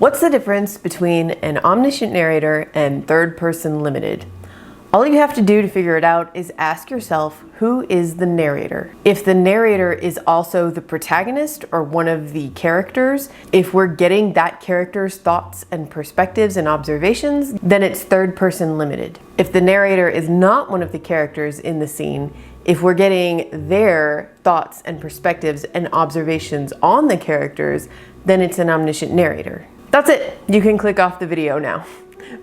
What's the difference between an omniscient narrator and third person limited? All you have to do to figure it out is ask yourself, who is the narrator? If the narrator is also the protagonist or one of the characters, if we're getting that character's thoughts and perspectives and observations, then it's third person limited. If the narrator is not one of the characters in the scene, if we're getting their thoughts and perspectives and observations on the characters, then it's an omniscient narrator. That's it. You can click off the video now.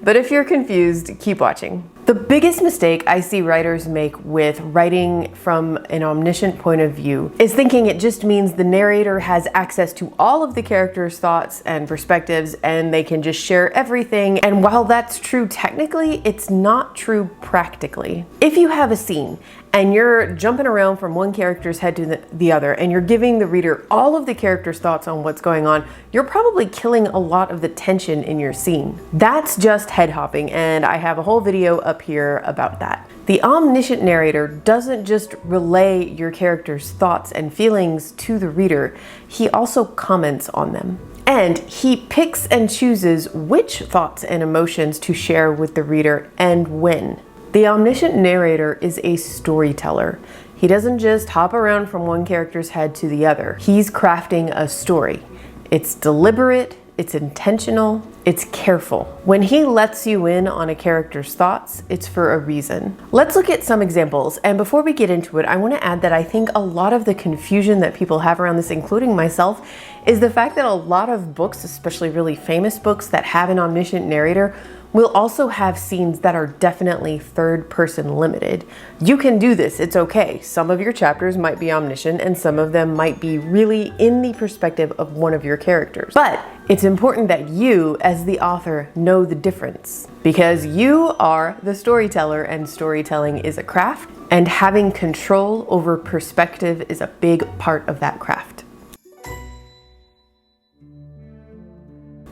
But if you're confused, keep watching. The biggest mistake I see writers make with writing from an omniscient point of view is thinking it just means the narrator has access to all of the characters' thoughts and perspectives and they can just share everything. And while that's true technically, it's not true practically. If you have a scene and you're jumping around from one character's head to the other and you're giving the reader all of the character's thoughts on what's going on, you're probably killing a lot of the tension in your scene. That's just head hopping, and I have a whole video up here about that. The omniscient narrator doesn't just relay your character's thoughts and feelings to the reader, he also comments on them. And he picks and chooses which thoughts and emotions to share with the reader and when. The omniscient narrator is a storyteller. He doesn't just hop around from one character's head to the other. He's crafting a story. It's deliberate, it's intentional, it's careful. When he lets you in on a character's thoughts, it's for a reason. Let's look at some examples, and before we get into it, I want to add that I think a lot of the confusion that people have around this, including myself, is the fact that a lot of books, especially really famous books that have an omniscient narrator, will also have scenes that are definitely third person limited. You can do this, it's okay. Some of your chapters might be omniscient and some of them might be really in the perspective of one of your characters. But it's important that you, as the author, know the difference because you are the storyteller and storytelling is a craft, and having control over perspective is a big part of that craft.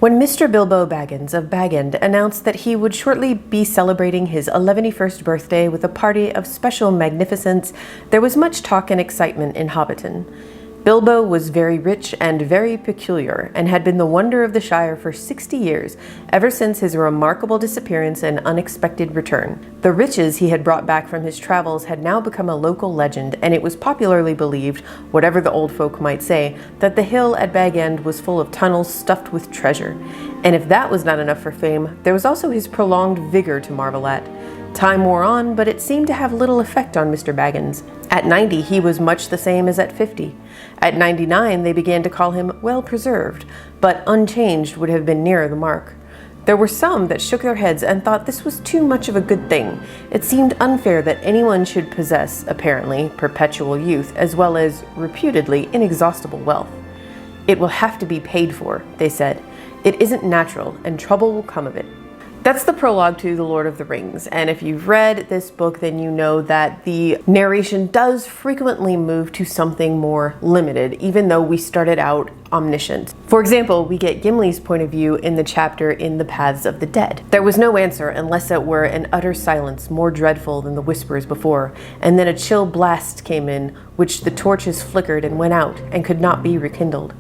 When Mr. Bilbo Baggins of Bag End announced that he would shortly be celebrating his 11st birthday with a party of special magnificence, there was much talk and excitement in Hobbiton. Bilbo was very rich and very peculiar, and had been the wonder of the Shire for 60 years, ever since his remarkable disappearance and unexpected return. The riches he had brought back from his travels had now become a local legend, and it was popularly believed, whatever the old folk might say, that the hill at Bag End was full of tunnels stuffed with treasure. And if that was not enough for fame, there was also his prolonged vigor to marvel at. Time wore on, but it seemed to have little effect on Mr. Baggins. At 90, he was much the same as at 50. At 99, they began to call him well-preserved, but unchanged would have been nearer the mark. There were some that shook their heads and thought this was too much of a good thing. It seemed unfair that anyone should possess, apparently, perpetual youth, as well as, reputedly, inexhaustible wealth. It will have to be paid for, they said. It isn't natural, and trouble will come of it. That's the prologue to The Lord of the Rings, and if you've read this book, then you know that the narration does frequently move to something more limited, even though we started out omniscient. For example, we get Gimli's point of view in the chapter In the Paths of the Dead. There was no answer unless it were an utter silence more dreadful than the whispers before, and then a chill blast came in, which the torches flickered and went out, and could not be rekindled.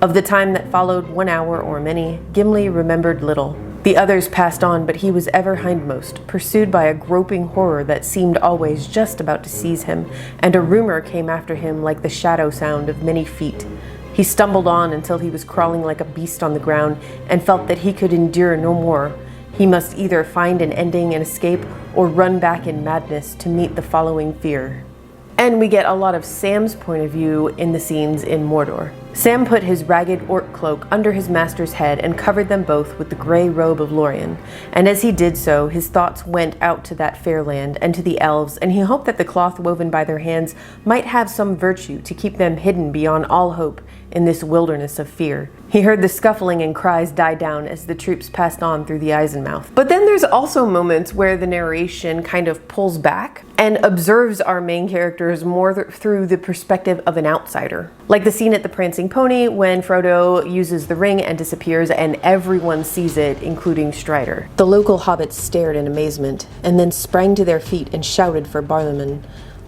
Of the time that followed, 1 hour or many, Gimli remembered little. The others passed on, but he was ever hindmost, pursued by a groping horror that seemed always just about to seize him, and a rumor came after him like the shadow sound of many feet. He stumbled on until he was crawling like a beast on the ground, and felt that he could endure no more. He must either find an ending and escape, or run back in madness to meet the following fear. And we get a lot of Sam's point of view in the scenes in Mordor. Sam put his ragged orc cloak under his master's head and covered them both with the grey robe of Lorien. And as he did so, his thoughts went out to that fair land and to the elves, and he hoped that the cloth woven by their hands might have some virtue to keep them hidden beyond all hope in this wilderness of fear. He heard the scuffling and cries die down as the troops passed on through the Eisenmouth. But then there's also moments where the narration kind of pulls back and observes our main characters more through the perspective of an outsider. Like the scene at the Prancing Pony when Frodo uses the ring and disappears and everyone sees it, including Strider. The local hobbits stared in amazement and then sprang to their feet and shouted for Barlaman.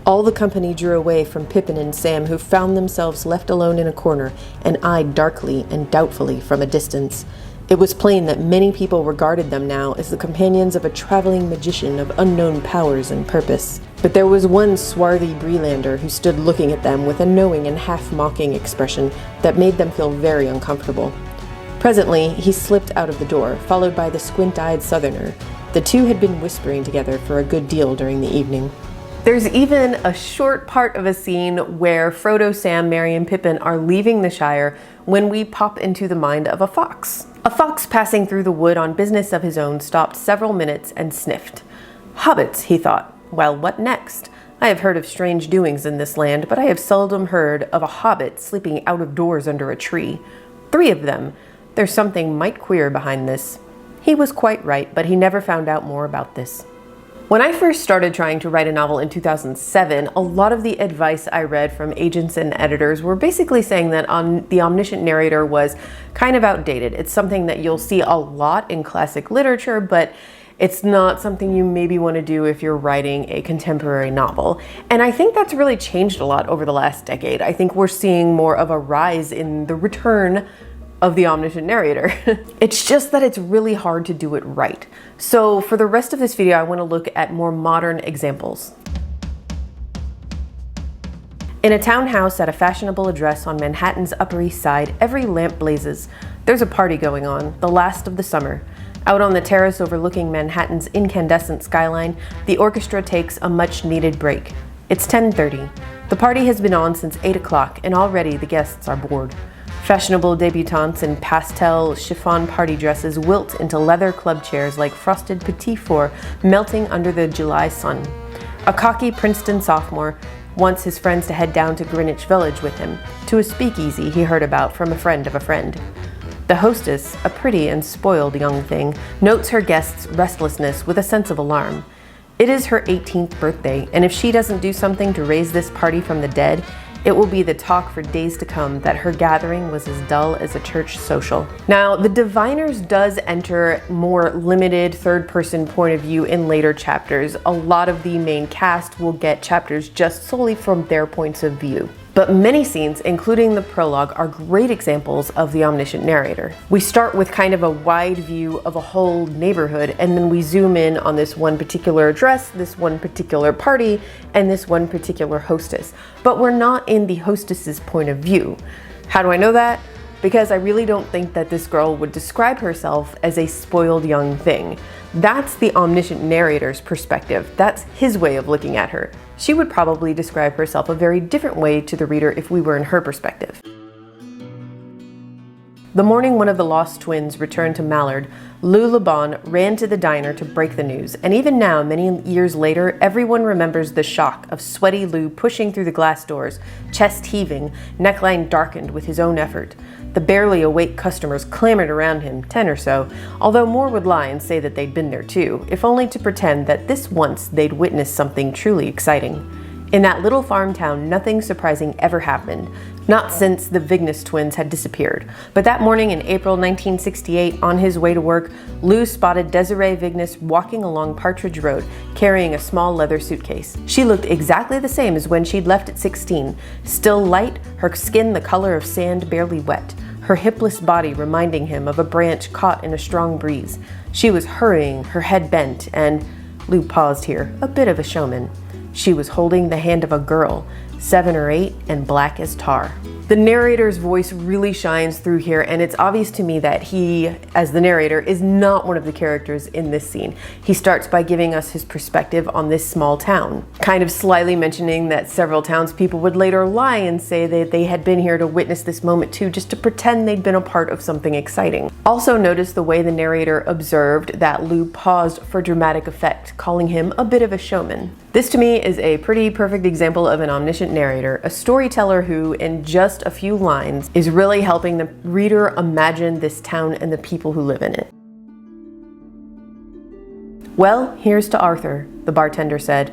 All the company drew away from Pippin and Sam, who found themselves left alone in a corner and eyed darkly and doubtfully from a distance. It was plain that many people regarded them now as the companions of a traveling magician of unknown powers and purpose. But there was one swarthy Breelander who stood looking at them with a knowing and half-mocking expression that made them feel very uncomfortable. Presently, he slipped out of the door, followed by the squint-eyed southerner. The two had been whispering together for a good deal during the evening. There's even a short part of a scene where Frodo, Sam, Merry, and Pippin are leaving the Shire when we pop into the mind of a fox. A fox passing through the wood on business of his own stopped several minutes and sniffed. Hobbits, he thought. Well, what next? I have heard of strange doings in this land, but I have seldom heard of a hobbit sleeping out of doors under a tree. 3 of them. There's something might queer behind this. He was quite right, but he never found out more about this. When I first started trying to write a novel in 2007, a lot of the advice I read from agents and editors were basically saying that the omniscient narrator was kind of outdated. It's something that you'll see a lot in classic literature, but it's not something you maybe want to do if you're writing a contemporary novel. And I think that's really changed a lot over the last decade. I think we're seeing more of a rise in the return of the omniscient narrator. It's just that it's really hard to do it right. So for the rest of this video, I want to look at more modern examples. In a townhouse at a fashionable address on Manhattan's Upper East Side, every lamp blazes. There's a party going on, the last of the summer. Out on the terrace overlooking Manhattan's incandescent skyline, the orchestra takes a much-needed break. It's 10:30. The party has been on since 8 o'clock, and already the guests are bored. Fashionable debutantes in pastel chiffon party dresses wilt into leather club chairs like frosted petit fours melting under the July sun. A cocky Princeton sophomore wants his friends to head down to Greenwich Village with him, to a speakeasy he heard about from a friend of a friend. The hostess, a pretty and spoiled young thing, notes her guest's restlessness with a sense of alarm. It is her 18th birthday, and if she doesn't do something to raise this party from the dead, it will be the talk for days to come that her gathering was as dull as a church social. Now, the Diviners does enter more limited third-person point of view in later chapters. A lot of the main cast will get chapters just solely from their points of view. But many scenes, including the prologue, are great examples of the omniscient narrator. We start with kind of a wide view of a whole neighborhood, and then we zoom in on this one particular address, this one particular party, and this one particular hostess. But we're not in the hostess's point of view. How do I know that? Because I really don't think that this girl would describe herself as a spoiled young thing. That's the omniscient narrator's perspective. That's his way of looking at her. She would probably describe herself a very different way to the reader if we were in her perspective. The morning one of the lost twins returned to Mallard, Lou LeBon ran to the diner to break the news, and even now, many years later, everyone remembers the shock of sweaty Lou pushing through the glass doors, chest heaving, neckline darkened with his own effort. The barely awake customers clamored around him, 10 or so, although more would lie and say that they'd been there too, if only to pretend that this once they'd witnessed something truly exciting. In that little farm town, nothing surprising ever happened, not since the Vignes twins had disappeared. But that morning in April 1968, on his way to work, Lou spotted Desiree Vignes walking along Partridge Road, carrying a small leather suitcase. She looked exactly the same as when she'd left at 16, still light, her skin the color of sand barely wet, her hipless body reminding him of a branch caught in a strong breeze. She was hurrying, her head bent, and, Lou paused here, a bit of a showman. She was holding the hand of a girl, 7 or 8, and black as tar. The narrator's voice really shines through here, and it's obvious to me that he, as the narrator, is not one of the characters in this scene. He starts by giving us his perspective on this small town, kind of slyly mentioning that several townspeople would later lie and say that they had been here to witness this moment too, just to pretend they'd been a part of something exciting. Also notice the way the narrator observed that Lou paused for dramatic effect, calling him a bit of a showman. This to me is a pretty perfect example of an omniscient narrator, a storyteller who, in just a few lines, is really helping the reader imagine this town and the people who live in it. Well, here's to Arthur, the bartender said.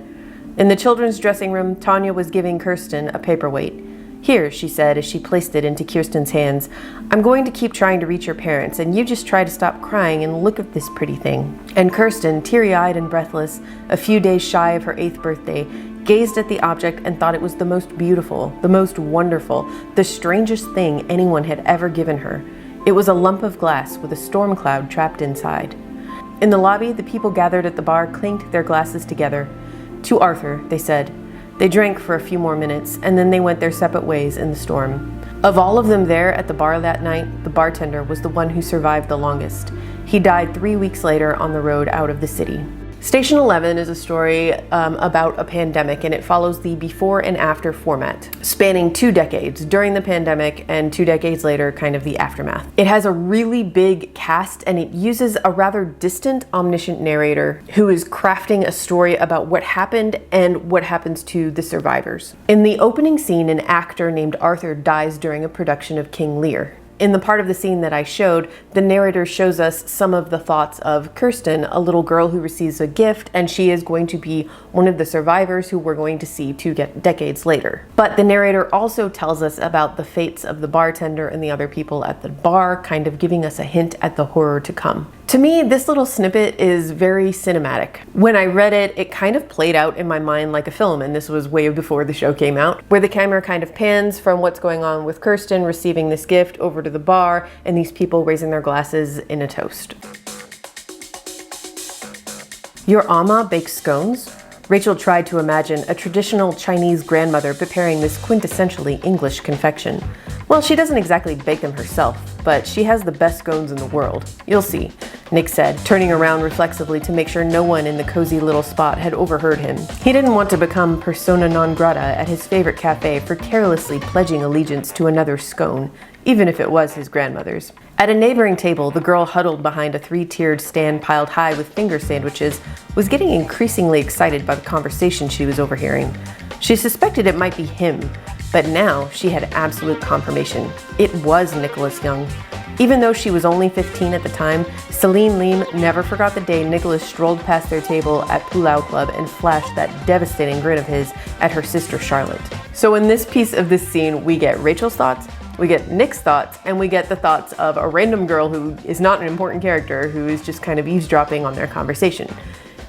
In the children's dressing room, Tanya was giving Kirsten a paperweight. Here, she said as she placed it into Kirsten's hands, I'm going to keep trying to reach your parents, and you just try to stop crying and look at this pretty thing. And Kirsten, teary-eyed and breathless, a few days shy of her 8th birthday, gazed at the object and thought it was the most beautiful, the most wonderful, the strangest thing anyone had ever given her. It was a lump of glass with a storm cloud trapped inside. In the lobby, the people gathered at the bar clinked their glasses together. To Arthur, they said. They drank for a few more minutes, and then they went their separate ways in the storm. Of all of them there at the bar that night, the bartender was the one who survived the longest. He died 3 weeks later on the road out of the city. Station 11 is a story about a pandemic, and it follows the before and after format, spanning 2 decades, during the pandemic and 2 decades later, kind of the aftermath. It has a really big cast, and it uses a rather distant, omniscient narrator who is crafting a story about what happened and what happens to the survivors. In the opening scene, an actor named Arthur dies during a production of King Lear. In the part of the scene that I showed, the narrator shows us some of the thoughts of Kirsten, a little girl who receives a gift, and she is going to be one of the survivors who we're going to see 2 decades later. But the narrator also tells us about the fates of the bartender and the other people at the bar, kind of giving us a hint at the horror to come. To me, this little snippet is very cinematic. When I read it, it kind of played out in my mind like a film, and this was way before the show came out, where the camera kind of pans from what's going on with Kirsten receiving this gift over to the bar and these people raising their glasses in a toast. Your Amma bakes scones? Rachel tried to imagine a traditional Chinese grandmother preparing this quintessentially English confection. Well, she doesn't exactly bake them herself, but she has the best scones in the world. You'll see, Nick said, turning around reflexively to make sure no one in the cozy little spot had overheard him. He didn't want to become persona non grata at his favorite cafe for carelessly pledging allegiance to another scone, even if it was his grandmother's. At a neighboring table, the girl huddled behind a 3-tiered stand piled high with finger sandwiches was getting increasingly excited by the conversation she was overhearing. She suspected it might be him, but now she had absolute confirmation. It was Nicholas Young. Even though she was only 15 at the time, Celine Leem never forgot the day Nicholas strolled past their table at Pulau Club and flashed that devastating grin of his at her sister Charlotte. So in this piece of this scene, we get Rachel's thoughts, we get Nick's thoughts, and we get the thoughts of a random girl who is not an important character, who is just kind of eavesdropping on their conversation.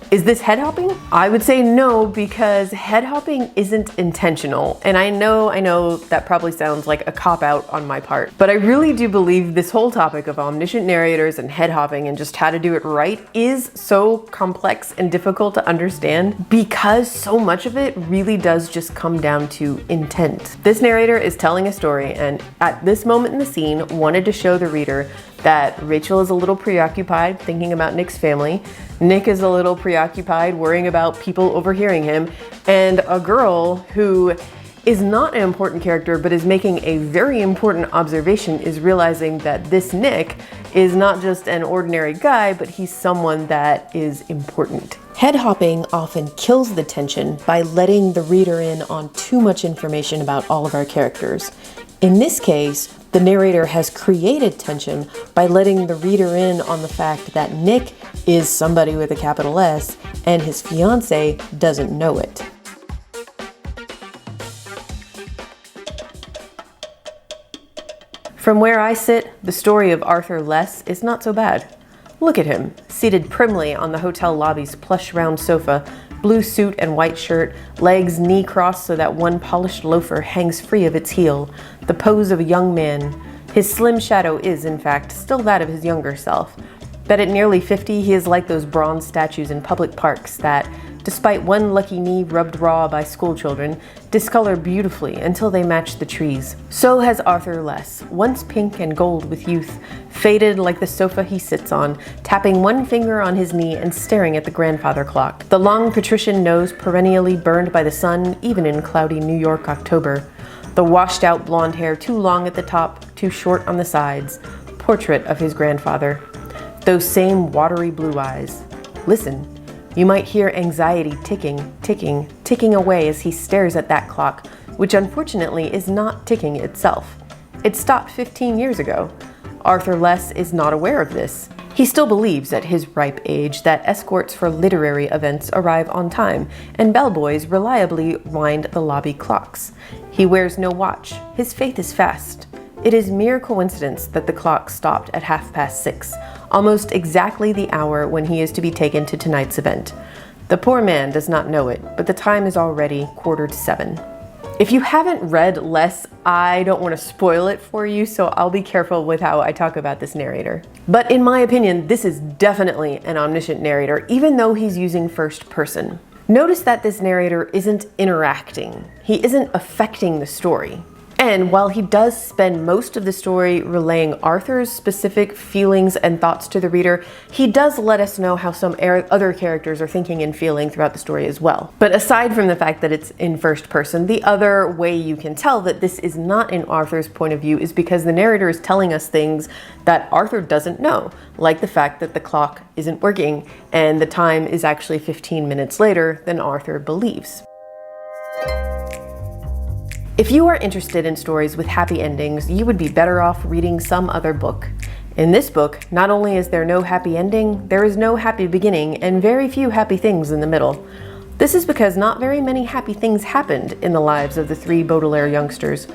Is this head hopping? I would say no, because head hopping isn't intentional. And I know that probably sounds like a cop-out on my part, but I really do believe this whole topic of omniscient narrators and head hopping and just how to do it right is so complex and difficult to understand because so much of it really does just come down to intent. This narrator is telling a story, and at this moment in the scene wanted to show the reader that Rachel is a little preoccupied thinking about Nick's family, Nick is a little preoccupied worrying about people overhearing him, and a girl who is not an important character but is making a very important observation is realizing that this Nick is not just an ordinary guy, but he's someone that is important. Head hopping often kills the tension by letting the reader in on too much information about all of our characters. In this case, the narrator has created tension by letting the reader in on the fact that Nick is somebody with a capital S and his fiancée doesn't know it. From where I sit, the story of Arthur Less is not so bad. Look at him, seated primly on the hotel lobby's plush round sofa, blue suit and white shirt, legs knee-crossed so that one polished loafer hangs free of its heel, the pose of a young man. His slim shadow is, in fact, still that of his younger self. But at nearly 50, he is like those bronze statues in public parks that, despite one lucky knee rubbed raw by schoolchildren, discolor beautifully until they match the trees. So has Arthur Less, once pink and gold with youth, faded like the sofa he sits on, tapping one finger on his knee and staring at the grandfather clock. The long patrician nose perennially burned by the sun, even in cloudy New York October. The washed-out blonde hair too long at the top, too short on the sides. Portrait of his grandfather. Those same watery blue eyes. Listen. You might hear anxiety ticking, ticking, ticking away as he stares at that clock, which unfortunately is not ticking itself. It stopped 15 years ago. Arthur Less is not aware of this. He still believes at his ripe age that escorts for literary events arrive on time, and bellboys reliably wind the lobby clocks. He wears no watch. His faith is fast. It is mere coincidence that the clock stopped at 6:30, almost exactly the hour when he is to be taken to tonight's event. The poor man does not know it, but the time is already 6:45. If you haven't read Less, I don't want to spoil it for you, so I'll be careful with how I talk about this narrator. But in my opinion, this is definitely an omniscient narrator, even though he's using first person. Notice that this narrator isn't interacting. He isn't affecting the story. And while he does spend most of the story relaying Arthur's specific feelings and thoughts to the reader, he does let us know how some other characters are thinking and feeling throughout the story as well. But aside from the fact that it's in first person, the other way you can tell that this is not in Arthur's point of view is because the narrator is telling us things that Arthur doesn't know, like the fact that the clock isn't working and the time is actually 15 minutes later than Arthur believes. If you are interested in stories with happy endings, you would be better off reading some other book. In this book, not only is there no happy ending, there is no happy beginning and very few happy things in the middle. This is because not very many happy things happened in the lives of the three Baudelaire youngsters.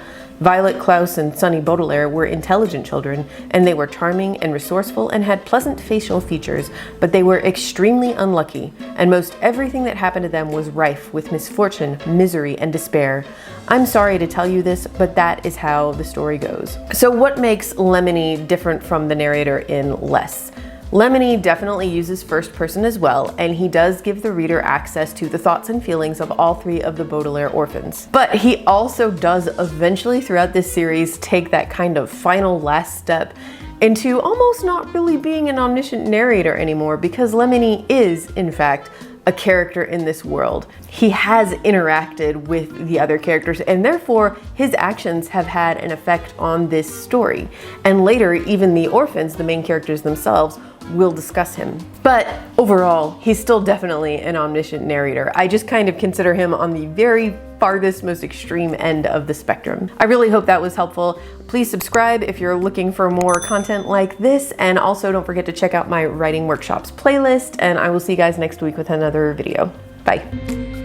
Violet, Klaus, and Sonny Baudelaire were intelligent children, and they were charming and resourceful and had pleasant facial features, but they were extremely unlucky, and most everything that happened to them was rife with misfortune, misery, and despair. I'm sorry to tell you this, but that is how the story goes. So what makes Lemony different from the narrator in Less? Lemony definitely uses first person as well, and he does give the reader access to the thoughts and feelings of all three of the Baudelaire orphans. But he also does eventually throughout this series take that kind of final last step into almost not really being an omniscient narrator anymore, because Lemony is, in fact, a character in this world. He has interacted with the other characters, and therefore his actions have had an effect on this story. And later, even the orphans, the main characters themselves, will discuss him. But overall, he's still definitely an omniscient narrator. I just kind of consider him on the very farthest, most extreme end of the spectrum. I really hope that was helpful. Please subscribe if you're looking for more content like this, and also don't forget to check out my writing workshops playlist, and I will see you guys next week with another video. Bye.